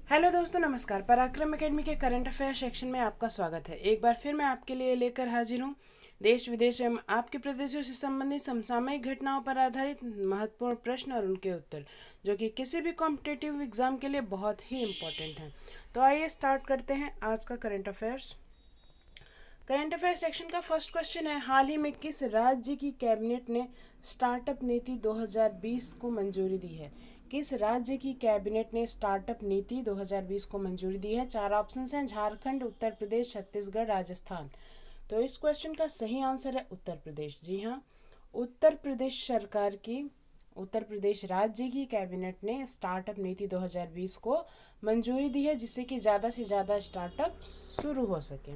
Hello दोस्तों, नमस्कार। पराक्रम एकेडमी के करंट अफेयर सेक्शन में आपका स्वागत है। एक बार फिर मैं आपके लिए लेकर हाजिर हूँ देश विदेश एवं आपके प्रदेशों से संबंधित समसामयिक घटनाओं पर आधारित महत्वपूर्ण प्रश्न और उनके उत्तर, जो कि किसी भी कॉम्पिटिटिव एग्जाम के लिए बहुत ही इम्पोर्टेंट हैं। तो आइए स्टार्ट करते हैं आज का current affairs. Current affair section का फर्स्ट क्वेश्चन है, हाल ही में किस राज्य की कैबिनेट ने स्टार्टअप नीति 2020 को मंजूरी दी है? किस राज्य की कैबिनेट ने स्टार्टअप नीति 2020 को मंजूरी दी है? चार ऑप्शन हैं, झारखंड, उत्तर प्रदेश, छत्तीसगढ़, राजस्थान। तो इस क्वेश्चन का सही आंसर है उत्तर प्रदेश। जी हाँ, उत्तर प्रदेश सरकार की उत्तर प्रदेश राज्य की कैबिनेट ने स्टार्टअप नीति 2020 को मंजूरी दी है, जिससे कि ज़्यादा से ज़्यादा स्टार्टअप शुरू हो सके।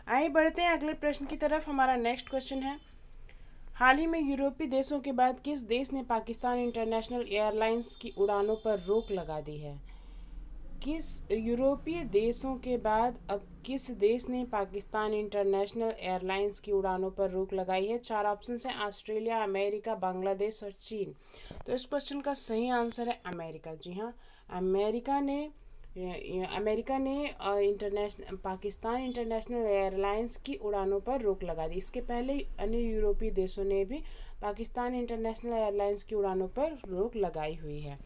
आइए बढ़ते हैं अगले प्रश्न की तरफ। हमारा नेक्स्ट क्वेश्चन है, हाल ही में यूरोपीय देशों के बाद किस देश ने पाकिस्तान इंटरनेशनल एयरलाइंस की उड़ानों पर रोक लगा दी है? किस यूरोपीय देशों के बाद अब किस देश ने पाकिस्तान इंटरनेशनल एयरलाइंस की उड़ानों पर रोक लगाई है? चार ऑप्शन हैं, ऑस्ट्रेलिया, अमेरिका, बांग्लादेश और चीन। तो इस क्वेश्चन का सही आंसर है अमेरिका। जी हाँ, अमेरिका ने इंटरनेशनल पाकिस्तान इंटरनेशनल एयरलाइंस की उड़ानों पर रोक लगा दी। इसके पहले अन्य यूरोपीय देशों ने भी पाकिस्तान इंटरनेशनल एयरलाइंस की उड़ानों पर रोक लगाई हुई है।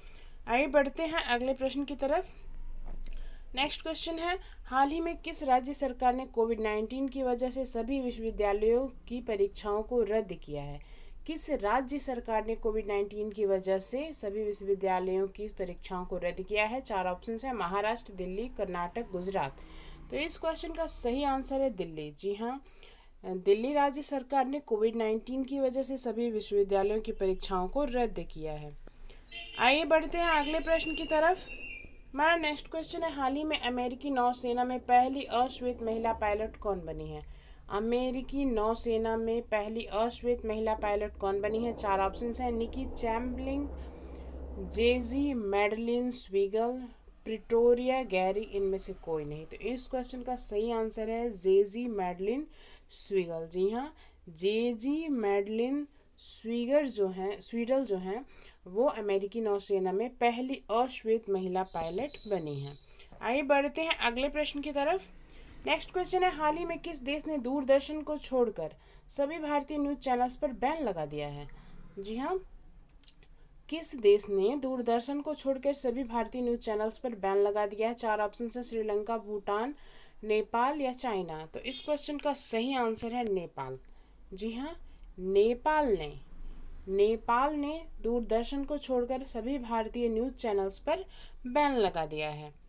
आइए बढ़ते हैं अगले प्रश्न की तरफ। नेक्स्ट क्वेश्चन है, हाल ही में किस राज्य सरकार ने कोविड-19 की वजह से सभी विश्वविद्यालयों की परीक्षाओं को रद्द किया है? किस राज्य सरकार ने कोविड-19 की वजह से सभी विश्वविद्यालयों की परीक्षाओं को रद्द किया है? चार ऑप्शन हैं, महाराष्ट्र, दिल्ली, कर्नाटक, गुजरात। तो इस क्वेश्चन का सही आंसर है दिल्ली। जी हाँ, दिल्ली राज्य सरकार ने कोविड-19 की वजह से सभी विश्वविद्यालयों की परीक्षाओं को रद्द किया है। आइए बढ़ते हैं अगले प्रश्न की तरफ। हमारा नेक्स्ट क्वेश्चन है, हाल ही में अमेरिकी नौसेना में पहली अश्वेत महिला पायलट कौन बनी है? अमेरिकी नौसेना में पहली अश्वेत महिला पायलट कौन बनी है? चार ऑप्शन हैं, निकी चैम्बलिंग, जेजी मैडलिन स्वीगल, प्रिटोरिया गैरी। इनमें से कोई नहीं। तो इस क्वेश्चन का सही आंसर है जेजी मैडलिन स्वीगल। जी हाँ, जेजी मैडलिन स्वीडल जो हैं वो अमेरिकी नौसेना में पहली अश्वेत महिला पायलट बनी हैं। आइए बढ़ते हैं अगले प्रश्न की तरफ। नेक्स्ट क्वेश्चन है, हाल ही में किस देश ने दूरदर्शन को छोड़कर सभी भारतीय न्यूज चैनल्स पर बैन लगा दिया है? जी हाँ, किस देश ने दूरदर्शन को छोड़कर सभी भारतीय न्यूज चैनल्स पर बैन लगा दिया है? चार ऑप्शन हैं, श्रीलंका, भूटान, नेपाल या चाइना। तो इस क्वेश्चन का सही आंसर है नेपाल। जी हाँ, नेपाल ने दूरदर्शन को छोड़कर सभी भारतीय न्यूज चैनल्स पर बैन लगा दिया है।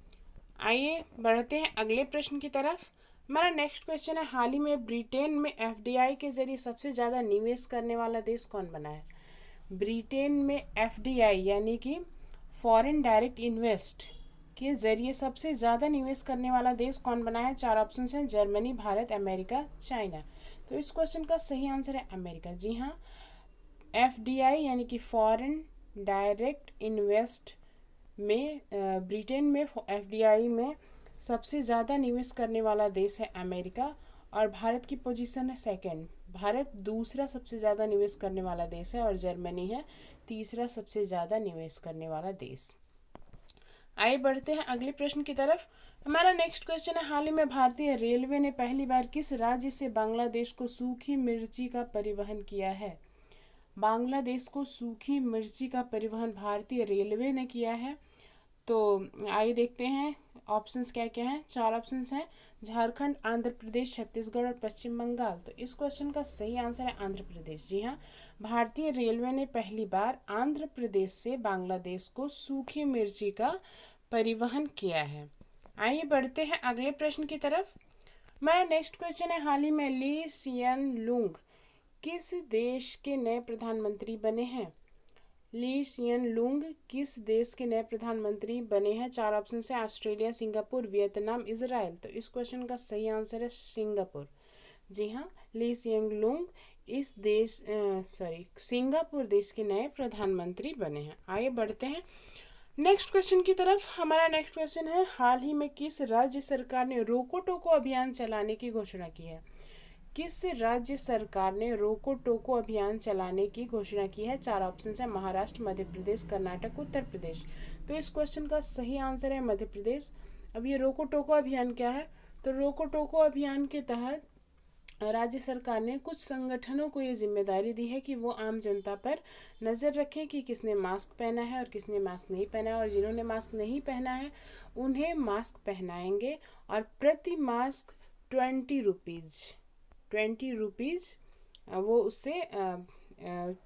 आइए बढ़ते हैं अगले प्रश्न की तरफ। हमारा नेक्स्ट क्वेश्चन है, हाल ही में ब्रिटेन में एफडीआई के जरिए सबसे ज़्यादा निवेश करने वाला देश कौन बना है? ब्रिटेन में एफडीआई यानी कि फॉरेन डायरेक्ट इन्वेस्ट के जरिए सबसे ज़्यादा निवेश करने वाला देश कौन बना है? चार ऑप्शन हैं, जर्मनी, भारत, अमेरिका, चाइना। तो इस क्वेश्चन का सही आंसर है अमेरिका। जी हाँ, एफडीआई यानी कि फॉरेन डायरेक्ट इन्वेस्ट में ब्रिटेन में एफडीआई में सबसे ज़्यादा निवेश करने वाला देश है अमेरिका, और भारत की पोजीशन है सेकंड। भारत दूसरा सबसे ज़्यादा निवेश करने वाला देश है और जर्मनी है तीसरा सबसे ज़्यादा निवेश करने वाला देश। आइए बढ़ते हैं अगले प्रश्न की तरफ। हमारा नेक्स्ट क्वेश्चन है, हाल ही में भारतीय रेलवे ने पहली बार किस राज्य से बांग्लादेश को सूखी मिर्ची का परिवहन किया है? बांग्लादेश को सूखी मिर्ची का परिवहन भारतीय रेलवे ने किया है। तो आइए देखते हैं ऑप्शंस क्या क्या हैं। चार ऑप्शंस हैं, झारखंड, आंध्र प्रदेश, छत्तीसगढ़ और पश्चिम बंगाल। तो इस क्वेश्चन का सही आंसर है आंध्र प्रदेश। जी हाँ, भारतीय रेलवे ने पहली बार आंध्र प्रदेश से बांग्लादेश को सूखी मिर्ची का परिवहन किया है। आइए बढ़ते हैं अगले प्रश्न की तरफ। मेरा नेक्स्ट क्वेश्चन है, हाल ही में ली सियन लुंग किस देश के नए प्रधानमंत्री बने हैं? ली सियन लुंग किस देश के नए प्रधानमंत्री बने हैं? चार ऑप्शन से, ऑस्ट्रेलिया, सिंगापुर, वियतनाम, इजराइल। तो इस क्वेश्चन का सही आंसर है सिंगापुर। जी हाँ, ली सियन लुंग सिंगापुर देश के नए प्रधानमंत्री बने हैं। आइए बढ़ते हैं नेक्स्ट क्वेश्चन की तरफ। हमारा नेक्स्ट क्वेश्चन है, हाल ही में किस राज्य सरकार ने रोको टोको अभियान चलाने की घोषणा की है? किस राज्य सरकार ने रोको टोको अभियान चलाने की घोषणा की है? चार ऑप्शन है, महाराष्ट्र, मध्य प्रदेश, कर्नाटक, उत्तर प्रदेश। तो इस क्वेश्चन का सही आंसर है मध्य प्रदेश। अब ये रोको टोको अभियान क्या है, तो रोको टोको अभियान के तहत राज्य सरकार ने कुछ संगठनों को ये जिम्मेदारी दी है कि वो आम जनता पर नज़र रखें कि किसने मास्क पहना है और किसने मास्क नहीं पहना है, और जिन्होंने मास्क नहीं पहना है उन्हें मास्क पहनाएंगे और प्रति मास्क 20 रुपीज़ वो उससे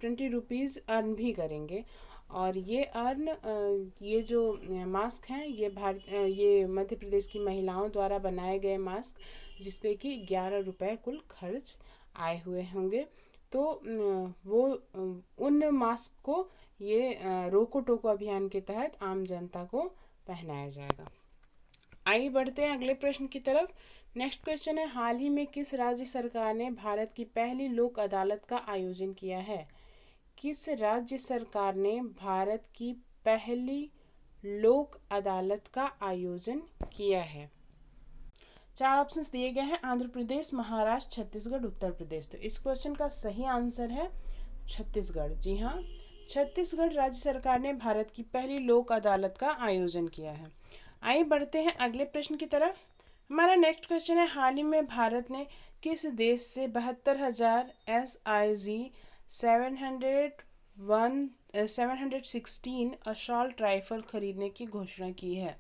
20 रुपीज़ अर्न भी करेंगे। और ये ये जो मास्क हैं ये मध्य प्रदेश की महिलाओं द्वारा बनाए गए मास्क, जिसपे कि 11 रुपये कुल खर्च आए हुए होंगे। तो वो उन मास्क को ये रोको टोको अभियान के तहत आम जनता को पहनाया जाएगा। आइए बढ़ते हैं अगले प्रश्न की तरफ। नेक्स्ट क्वेश्चन है, हाल ही में किस राज्य सरकार ने भारत की पहली लोक अदालत का आयोजन किया है? किस राज्य सरकार ने भारत की पहली लोक अदालत का आयोजन किया है? 4 ऑप्शंस दिए गए हैं, आंध्र प्रदेश, महाराष्ट्र, छत्तीसगढ़, उत्तर प्रदेश। तो इस क्वेश्चन का सही आंसर है छत्तीसगढ़। जी हाँ, छत्तीसगढ़ राज्य सरकार ने भारत की पहली लोक अदालत का आयोजन किया है। आइए बढ़ते हैं अगले प्रश्न की तरफ। हमारा नेक्स्ट क्वेश्चन है, हाल ही में भारत ने किस देश से 72,000 SIG 716 असॉल्ट राइफल खरीदने की घोषणा की है?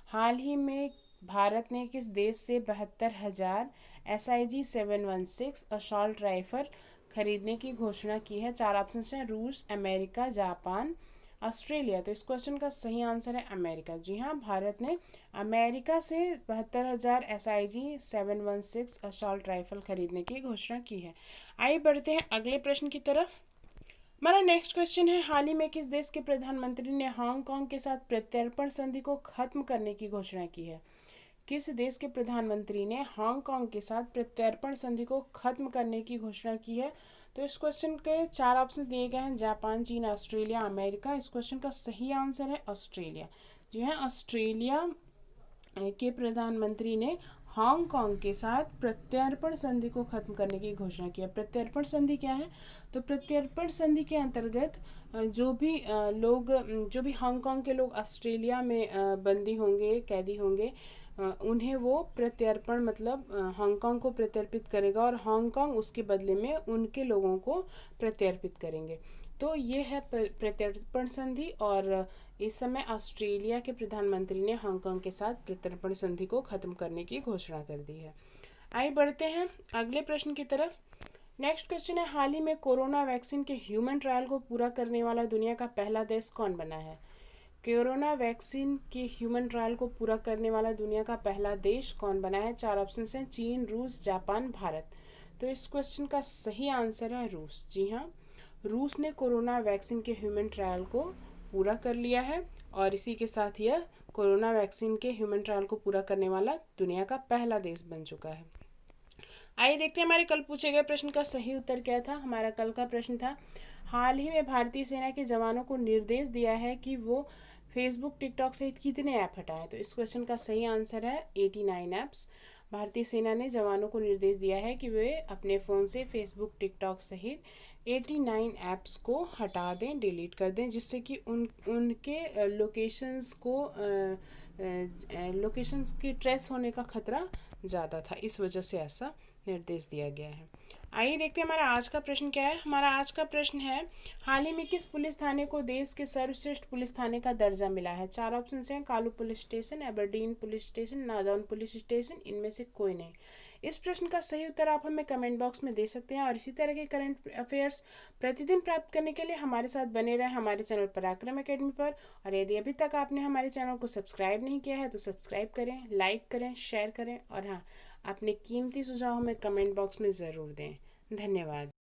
हाल ही में भारत ने किस देश से 72,000 SIG 716 असॉल्ट राइफल खरीदने की घोषणा की है? 4 ऑप्शन हैं, रूस, अमेरिका, जापान, ऑस्ट्रेलिया। तो इस क्वेश्चन का सही आंसर है अमेरिका। जी हाँ, भारत ने अमेरिका से 72,000 SIG 716 असॉल्ट राइफल खरीदने की घोषणा की है। आइए बढ़ते हैं अगले प्रश्न की तरफ। हमारा नेक्स्ट क्वेश्चन है, हाल ही में किस देश के प्रधानमंत्री ने हांगकांग के साथ प्रत्यर्पण संधि को खत्म करने की घोषणा की है? किस देश के प्रधानमंत्री ने हांगकांग के साथ प्रत्यर्पण संधि को खत्म करने की घोषणा की है? तो इस क्वेश्चन के 4 ऑप्शन दिए गए हैं, जापान, चीन, ऑस्ट्रेलिया, अमेरिका। इस क्वेश्चन का सही आंसर है ऑस्ट्रेलिया। जी हाँ, ऑस्ट्रेलिया के प्रधानमंत्री ने हांगकांग के साथ प्रत्यर्पण संधि को खत्म करने की घोषणा की है। प्रत्यर्पण संधि क्या है? तो प्रत्यर्पण संधि के अंतर्गत जो भी हांगकांग के लोग ऑस्ट्रेलिया में बंदी होंगे, कैदी होंगे, उन्हें वो प्रत्यर्पण मतलब हांगकांग को प्रत्यर्पित करेगा और हांगकांग उसके बदले में उनके लोगों को प्रत्यर्पित करेंगे। तो ये है प्रत्यर्पण संधि, और इस समय ऑस्ट्रेलिया के प्रधानमंत्री ने हांगकांग के साथ प्रत्यर्पण संधि को खत्म करने की घोषणा कर दी है। आइए बढ़ते हैं अगले प्रश्न की तरफ। नेक्स्ट क्वेश्चन है, हाल ही में कोरोना वैक्सीन के ह्यूमन ट्रायल को पूरा करने वाला दुनिया का पहला देश कौन बना है? कोरोना वैक्सीन के ह्यूमन ट्रायल को पूरा करने वाला दुनिया का पहला देश कौन बना है? 4 ऑप्शन हैं, चीन, रूस, जापान, भारत। तो इस क्वेश्चन का सही आंसर है रूस। जी हाँ, रूस ने कोरोना वैक्सीन के ह्यूमन ट्रायल को पूरा कर लिया है और इसी के साथ यह कोरोना वैक्सीन के ह्यूमन ट्रायल को पूरा करने वाला दुनिया का पहला देश बन चुका है। आइए देखते हैं हमारे कल पूछे गए प्रश्न का सही उत्तर क्या था। हमारा कल का प्रश्न था, हाल ही में भारतीय सेना के जवानों को निर्देश दिया है कि वो फेसबुक, टिकटॉक सहित कितने ऐप हटाएं? तो इस क्वेश्चन का सही आंसर है 89 ऐप्स। भारतीय सेना ने जवानों को निर्देश दिया है कि वे अपने फ़ोन से फेसबुक, टिकटॉक सहित 89 ऐप्स को हटा दें, डिलीट कर दें, जिससे कि उनके लोकेशंस की ट्रेस होने का खतरा ज़्यादा था, इस वजह से ऐसा निर्देश दिया गया है। आइए देखते हैं हमारा आज का प्रश्न क्या है। हमारा आज का प्रश्न है, हाल ही में किस पुलिस थाने को देश के सर्वश्रेष्ठ पुलिस थाने का दर्जा मिला है? 4 ऑप्शन हैं, Kalu police station, Aberdeen police station, Nadaun police station, इनमें से कोई नहीं। इस प्रश्न का सही उत्तर आप हमें कमेंट बॉक्स में दे सकते हैं और इसी तरह के करंट अफेयर्स प्रतिदिन प्राप्त करने के लिए हमारे साथ बने रहें हमारे चैनल पराक्रम एकेडमी पर। और यदि अभी तक आपने हमारे चैनल को सब्सक्राइब नहीं किया है तो सब्सक्राइब करें, लाइक करें, शेयर करें और हाँ, अपने कीमती सुझाव हमें कमेंट बॉक्स में ज़रूर दें। धन्यवाद।